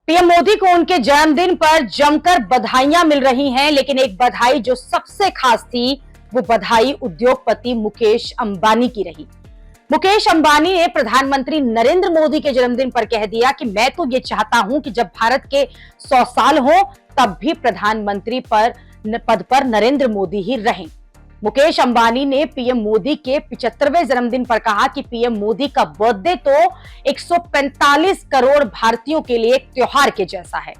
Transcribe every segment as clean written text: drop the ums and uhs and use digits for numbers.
PM Modi को उनके जन्मदिन पर जमकर बधाइयां मिल रही हैं, लेकिन एक बधाई जो सबसे खास थी, वो बधाई उद्योगपति मुकेश अंबानी की रही। मुकेश अंबानी ने प्रधानमंत्री नरेंद्र मोदी के जन्मदिन पर कह दिया कि मैं तो ये चाहता हूं कि जब भारत के 100 साल हो तब भी प्रधानमंत्री पद पर नरेंद्र मोदी ही रहें। मुकेश अंबानी ने पीएम मोदी के 75वें जन्मदिन पर कहा कि पीएम मोदी का बर्थडे तो 145 करोड़ भारतीयों के लिए एक त्योहार के जैसा है,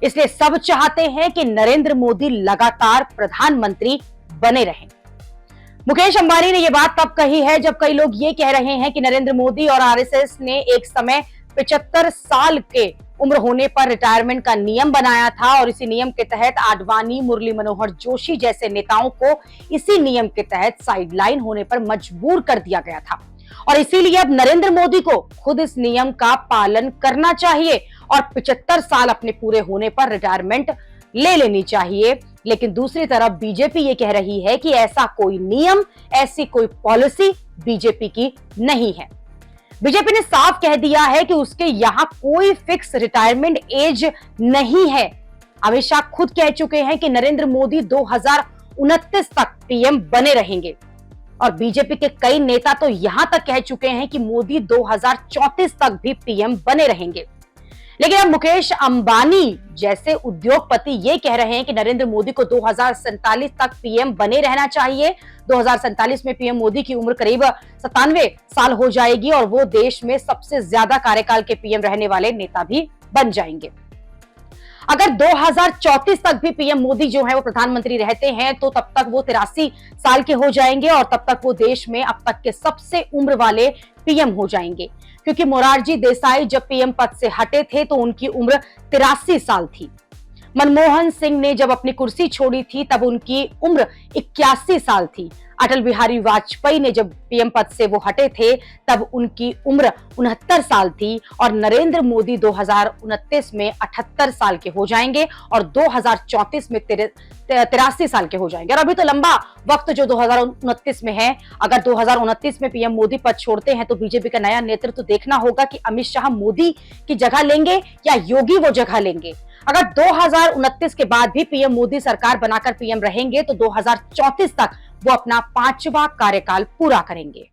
इसलिए सब चाहते हैं कि नरेंद्र मोदी लगातार प्रधानमंत्री बने रहें। मुकेश अंबानी ने यह बात तब कही है जब कई लोग ये कह रहे हैं कि नरेंद्र मोदी और आरएसएस ने एक समय 75 साल के उम्र होने पर रिटायरमेंट का नियम बनाया था और इसी नियम के तहत आडवाणी, मुरली मनोहर जोशी जैसे नेताओं को इसी नियम के तहत साइडलाइन होने पर मजबूर कर दिया गया था और इसीलिए अब नरेंद्र मोदी को खुद इस नियम का पालन करना चाहिए और 75 साल अपने पूरे होने पर रिटायरमेंट ले लेनी चाहिए। लेकिन दूसरी तरफ बीजेपी ये कह रही है कि ऐसा कोई नियम, ऐसी कोई पॉलिसी बीजेपी की नहीं है। बीजेपी ने साफ कह दिया है कि उसके यहां कोई फिक्स रिटायरमेंट एज नहीं है। अमित शाह खुद कह चुके हैं कि नरेंद्र मोदी 2029 तक पीएम बने रहेंगे और बीजेपी के कई नेता तो यहां तक कह चुके हैं कि मोदी 2034 तक भी पीएम बने रहेंगे। लेकिन अब मुकेश अंबानी जैसे उद्योगपति ये कह रहे हैं कि नरेंद्र मोदी को 2047 तक पीएम बने रहना चाहिए। 2047 में पीएम मोदी की उम्र करीब 97 साल हो जाएगी और वो देश में सबसे ज्यादा कार्यकाल के पीएम रहने वाले नेता भी बन जाएंगे। अगर 2034 तक भी पीएम मोदी जो है वो प्रधानमंत्री रहते हैं तो तब तक वो 83 साल के हो जाएंगे और तब तक वो देश में अब तक के सबसे उम्र वाले पीएम हो जाएंगे, क्योंकि मोरारजी देसाई जब पीएम पद से हटे थे तो उनकी उम्र 83 साल थी। मनमोहन सिंह ने जब अपनी कुर्सी छोड़ी थी तब उनकी उम्र 81 साल थी। अटल बिहारी वाजपेयी ने जब पीएम पद से वो हटे थे तब उनकी उम्र 69 साल थी और नरेंद्र मोदी 2029 में 78 साल के हो जाएंगे और 2034 में 83 साल के हो जाएंगे। और अभी तो लंबा वक्त जो 2029 में है, अगर 2029 में पीएम मोदी पद छोड़ते हैं तो बीजेपी का नया नेतृत्व देखना होगा कि अमित शाह मोदी की जगह लेंगे या योगी वो जगह लेंगे। अगर 2029 के बाद भी पीएम मोदी सरकार बनाकर पीएम रहेंगे तो 2034 तक वो अपना 5वां कार्यकाल पूरा करेंगे।